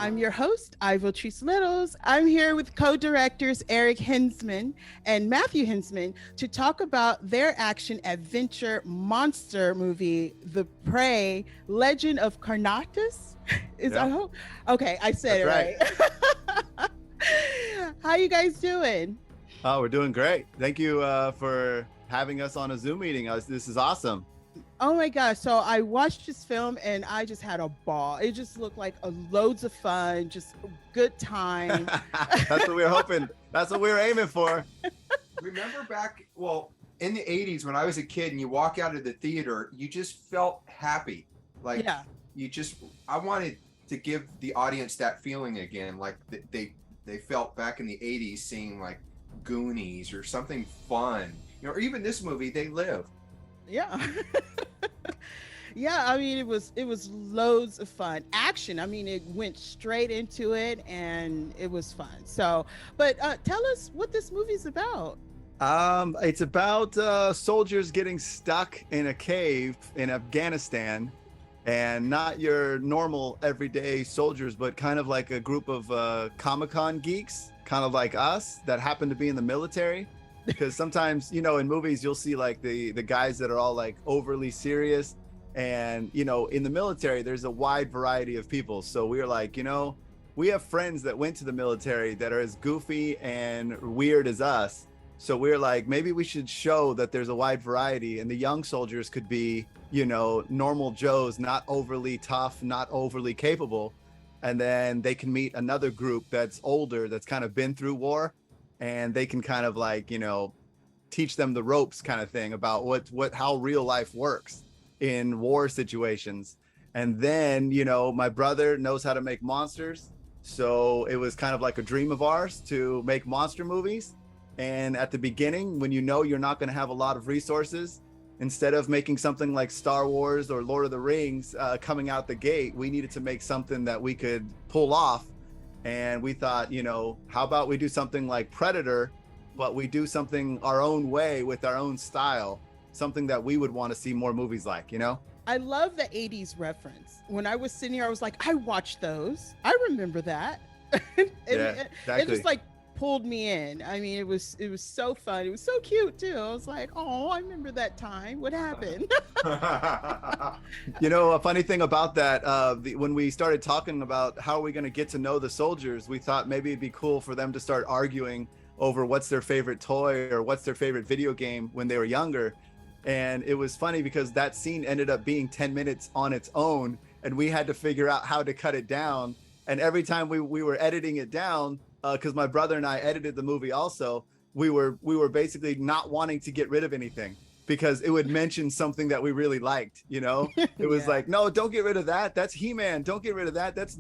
I'm your host, Ivotres Littles. I'm here with co-directors Eric Hensman and Matthew Hensman to talk about their action adventure monster movie, The Prey: Legend of Karnoctus. I hope? Okay, I said That's it right. How you guys doing? Oh, we're doing great. Thank you for having us on a Zoom meeting. This is awesome. Oh my gosh. So I watched this film and I just had a ball. It just looked like loads of fun, just a good time. That's what we were hoping. That's what we were aiming for. Remember back, in the 80s when I was a kid and you walk out of the theater, you just felt happy. Like I wanted to give the audience that feeling again. Like they felt back in the 80s seeing like Goonies or something fun, or even this movie, They Live. Yeah. Yeah, I mean, it was loads of fun. Action, I mean, it went straight into it and it was fun. So, but tell us what this movie's about. It's about soldiers getting stuck in a cave in Afghanistan, and not your normal everyday soldiers, but kind of like a group of Comic-Con geeks, kind of like us, that happen to be in the military. Because sometimes, in movies, you'll see like the guys that are all like overly serious. And, in the military, there's a wide variety of people. So we were like, we have friends that went to the military that are as goofy and weird as us. So we're like, maybe we should show that there's a wide variety, and the young soldiers could be, normal Joes, not overly tough, not overly capable. And then they can meet another group that's older, that's kind of been through war. And they can kind of like, teach them the ropes kind of thing about how real life works in war situations. And then, my brother knows how to make monsters. So it was kind of like a dream of ours to make monster movies. And at the beginning, when you're not going to have a lot of resources, instead of making something like Star Wars or Lord of the Rings coming out the gate, we needed to make something that we could pull off. And we thought, how about we do something like Predator, but we do something our own way with our own style, something that we would want to see more movies like, I love the 80s reference. When I was sitting here, I was like, I watched those. I remember that. Exactly. It just like pulled me in. I mean, it was so fun. It was so cute too. I was like, oh, I remember that time. What happened? A funny thing about that, when we started talking about how are we going to get to know the soldiers, we thought maybe it'd be cool for them to start arguing over what's their favorite toy or what's their favorite video game when they were younger. And it was funny because that scene ended up being 10 minutes on its own, and we had to figure out how to cut it down. And every time we were editing it down, because my brother and I edited the movie also, we were basically not wanting to get rid of anything because it would mention something that we really liked. It was like, no, don't get rid of that. That's He-Man. Don't get rid of that. That's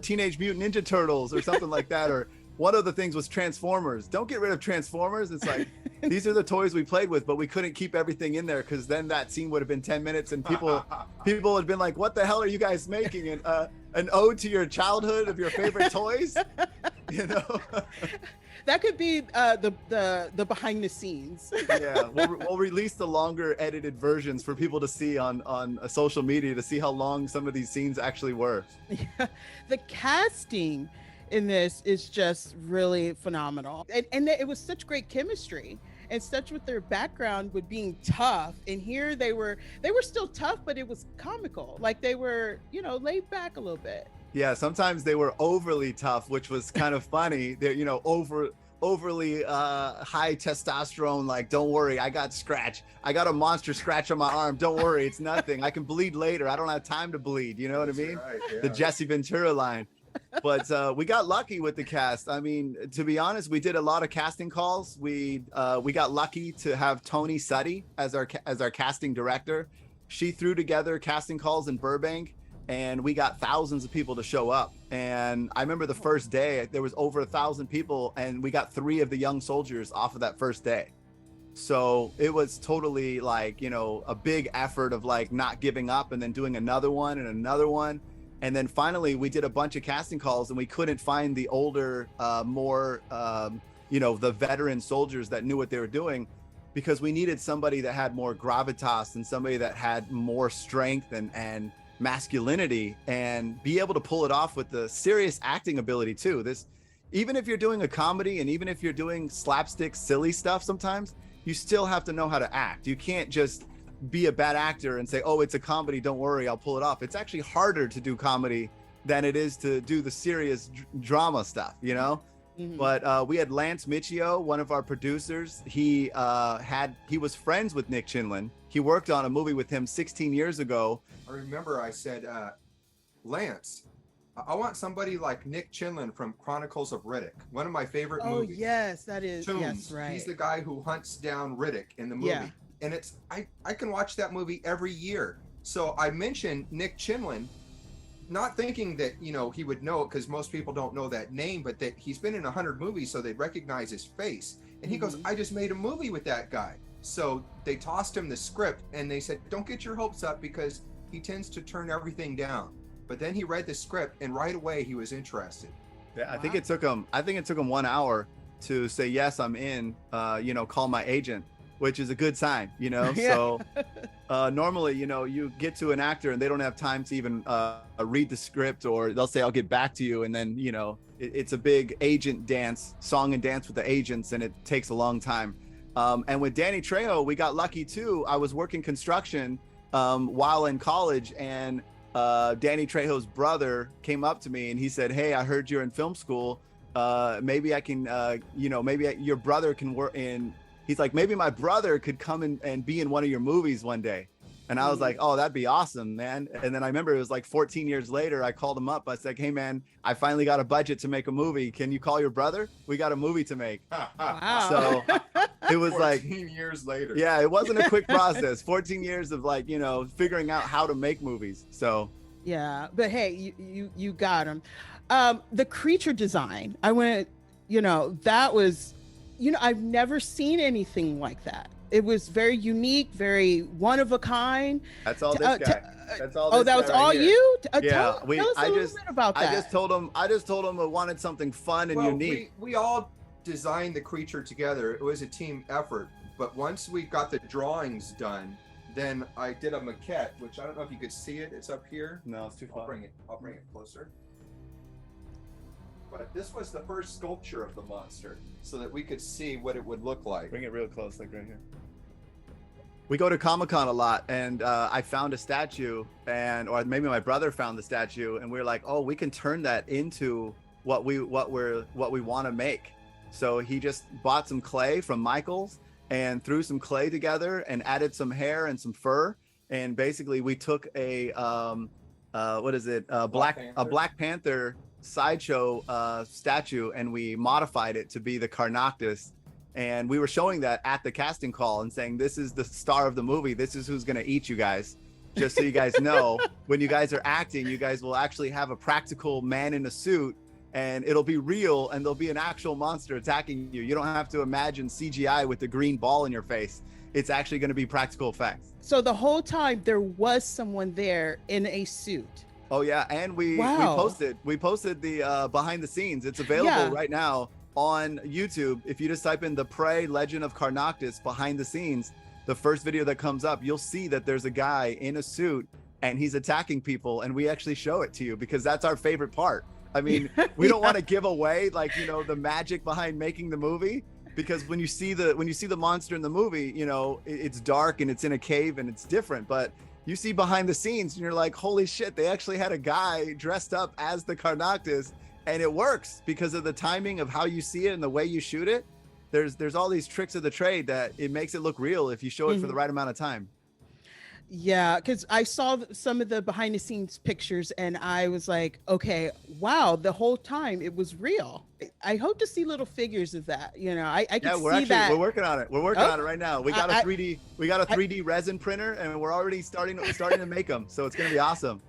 Teenage Mutant Ninja Turtles or something like that. Or one of the things was Transformers. Don't get rid of Transformers. It's like, these are the toys we played with, but we couldn't keep everything in there because then that scene would have been 10 minutes and people had been like, what the hell are you guys making? And an ode to your childhood of your favorite toys? That could be the behind the scenes. Yeah, we'll release the longer edited versions for people to see on social media to see how long some of these scenes actually were. Yeah. The casting in this is just really phenomenal, and it was such great chemistry, and such with their background with being tough. And here they were still tough, but it was comical. Like they were, laid back a little bit. Yeah, sometimes they were overly tough, which was kind of funny. They're, overly high testosterone, like, don't worry, I got a monster scratch on my arm, don't worry, it's nothing, I can bleed later, I don't have time to bleed, you know what I mean? Right, yeah. The Jesse Ventura line. But we got lucky with the cast. I mean, to be honest, we did a lot of casting calls. We got lucky to have Tony Suddy as our casting director. She threw together casting calls in Burbank, and we got thousands of people to show up. And I remember the first day there was over 1,000 people, and we got 3 of the young soldiers off of that first day. So it was totally like, a big effort of like not giving up and then doing another one and another one. And then finally we did a bunch of casting calls, and we couldn't find the older, more, the veteran soldiers that knew what they were doing, because we needed somebody that had more gravitas and somebody that had more strength and masculinity and be able to pull it off with the serious acting ability too. Even if you're doing a comedy and even if you're doing slapstick, silly stuff, sometimes you still have to know how to act. You can't just be a bad actor and say, oh, it's a comedy, don't worry, I'll pull it off. It's actually harder to do comedy than it is to do the serious drama stuff, you know? Mm-hmm. But we had Lance Micchio, one of our producers. He was friends with Nick Chinlund. He worked on a movie with him 16 years ago. I remember I said, Lance, I want somebody like Nick Chinlund from Chronicles of Riddick, one of my favorite movies. Oh, yes, that is. Tombs. Yes, right. He's the guy who hunts down Riddick in the movie. Yeah. And I can watch that movie every year. So I mentioned Nick Chinlund, not thinking that, you know, he would know it because most people don't know that name, but that he's been in 100 movies, so they'd recognize his face. And he goes, I just made a movie with that guy. So they tossed him the script and they said, don't get your hopes up because he tends to turn everything down. But then he read the script and right away he was interested. Yeah, wow. I think it took him 1 hour to say, yes, I'm in, call my agent, which is a good sign, you know? Yeah. So normally, you know, you get to an actor and they don't have time to even read the script, or they'll say, I'll get back to you. And then, you know, it's a big agent dance, song and dance with the agents, and it takes a long time. And with Danny Trejo, we got lucky too. I was working construction while in college, and Danny Trejo's brother came up to me and he said, hey, I heard you're in film school. Maybe I can, maybe your brother can work in. He's like, maybe my brother could come in and be in one of your movies one day. And I was like, oh, that'd be awesome, man. And then I remember it was like 14 years later, I called him up. I was like, hey, man, I finally got a budget to make a movie. Can you call your brother? We got a movie to make. Wow. So it was 14 years later. Yeah, it wasn't a quick process. 14 years of like, you know, figuring out how to make movies. So. Yeah, but hey, you got him. The creature design, I went, you know, that was, you know, I've never seen anything like that. It was very unique, very one of a kind. That's all this guy. That's all. Oh, that was all here. You? Yeah, tell us a little bit about that. I just told him I wanted something fun and unique. We all designed the creature together. It was a team effort. But once we got the drawings done, then I did a maquette, which I don't know if you could see it. It's up here. No, it's too far. I'll bring it closer. But this was the first sculpture of the monster, so that we could see what it would look like. Bring it real close, like right here. We go to Comic-Con a lot, and I found a statue, or maybe my brother found the statue, and we were like, oh, we can turn that into what we want to make. So he just bought some clay from Michael's and threw some clay together and added some hair and some fur, and basically we took a Black Panther sideshow statue, and we modified it to be the Karnoctus. And we were showing that at the casting call and saying, this is the star of the movie. This is who's going to eat you guys. Just so you guys know, when you guys are acting, you guys will actually have a practical man in a suit, and it'll be real, and there'll be an actual monster attacking you. You don't have to imagine CGI with the green ball in your face. It's actually going to be practical effects. So the whole time there was someone there in a suit. Oh yeah, and we posted the behind the scenes. It's available right now on YouTube. If you just type in the Prey Legend of Karnoctus behind the scenes, the first video that comes up, you'll see that there's a guy in a suit and he's attacking people, and we actually show it to you because that's our favorite part. I mean, we don't want to give away, like, you know, the magic behind making the movie, because when you see the monster in the movie, you know, it's dark and it's in a cave and it's different, but you see behind the scenes and you're like, holy shit, they actually had a guy dressed up as the Karnoctus. And it works because of the timing of how you see it and the way you shoot it. There's all these tricks of the trade that it makes it look real if you show it for the right amount of time. Yeah, because I saw some of the behind the scenes pictures and I was like, okay, wow, the whole time it was real. I hope to see little figures of that. You know, I can see that. We're working on it. We're working on it right now. We got a 3D resin printer, and we're already starting to make them. So it's going to be awesome.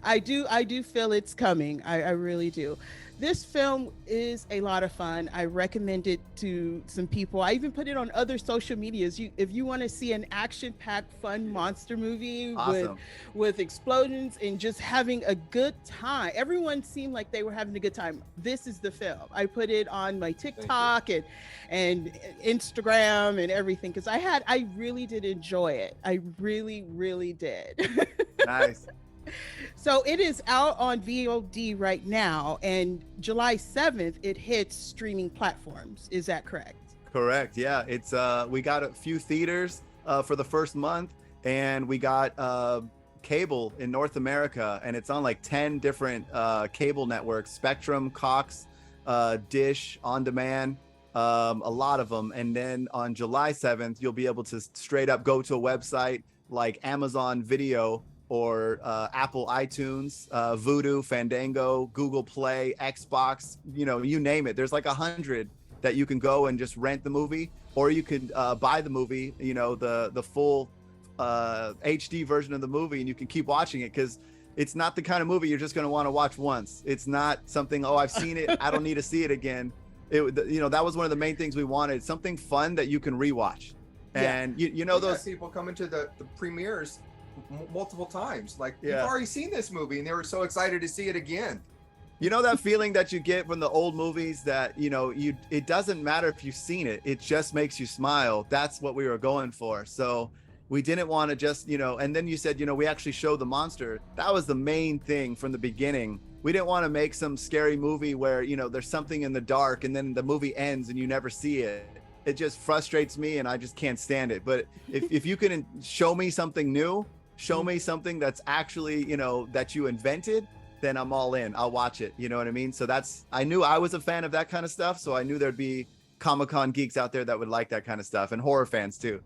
I do feel it's coming. I really do. This film is a lot of fun. I recommend it to some people. I even put it on other social medias. If you want to see an action-packed, fun monster movie with explosions and just having a good time. Everyone seemed like they were having a good time. This is the film. I put it on my TikTok and Instagram and everything because I really did enjoy it. I really, really did. Nice. So it is out on VOD right now, and July 7th it hits streaming platforms. Is that correct? Correct. Yeah, it's we got a few theaters for the first month, and we got cable in North America, and it's on like 10 different cable networks: Spectrum, Cox, Dish, On Demand, a lot of them. And then on July 7th, you'll be able to straight up go to a website like Amazon Video or Apple iTunes, Vudu, Fandango, Google Play, Xbox, you name it. There's like 100 that you can go and just rent the movie, or you can buy the movie, the full HD version of the movie, and you can keep watching it, because it's not the kind of movie you're just going to want to watch once. It's not something, I've seen it, I don't need to see it again. That was one of the main things we wanted, something fun that you can rewatch. And those people come into the premieres multiple times, like, yeah, you've already seen this movie and they were so excited to see it again. That feeling that you get from the old movies that it doesn't matter if you've seen it, it just makes you smile. That's what we were going for. So we didn't want to just and then you said we actually show the monster. That was the main thing from the beginning. We didn't want to make some scary movie where there's something in the dark and then the movie ends and you never see it. It just frustrates me, and I just can't stand it. But if you can show me something new, show me something that's actually that you invented, then I'm all in. I'll watch it. You know what I mean? So I knew I was a fan of that kind of stuff, so I knew there'd be Comic-Con geeks out there that would like that kind of stuff, and horror fans too.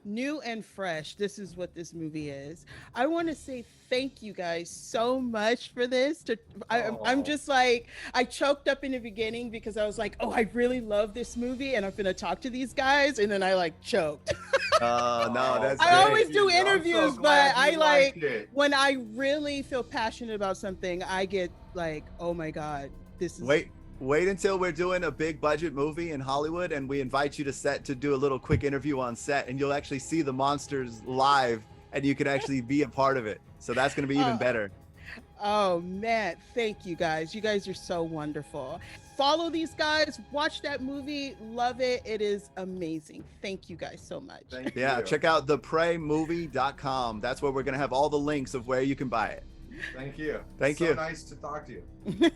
New and fresh. This is what this movie is. I want to say thank you guys so much for this. I'm just like, I choked up in the beginning because I was like, I really love this movie and I'm going to talk to these guys. And then I like choked. No, that's I great. always do interviews, but I like, when when I really feel passionate about something, I get like, oh my God, this is. Wait until we're doing a big budget movie in Hollywood and we invite you to set to do a little quick interview on set, and you'll actually see the monsters live and you can actually be a part of it. So that's going to be even better. Oh man, thank you guys. You guys are so wonderful. Follow these guys, watch that movie, love it. It is amazing. Thank you guys so much. Thank Yeah, you. check out thepreymovie.com. That's where we're going to have all the links of where you can buy it. Thank you. Thank you. So nice to talk to you.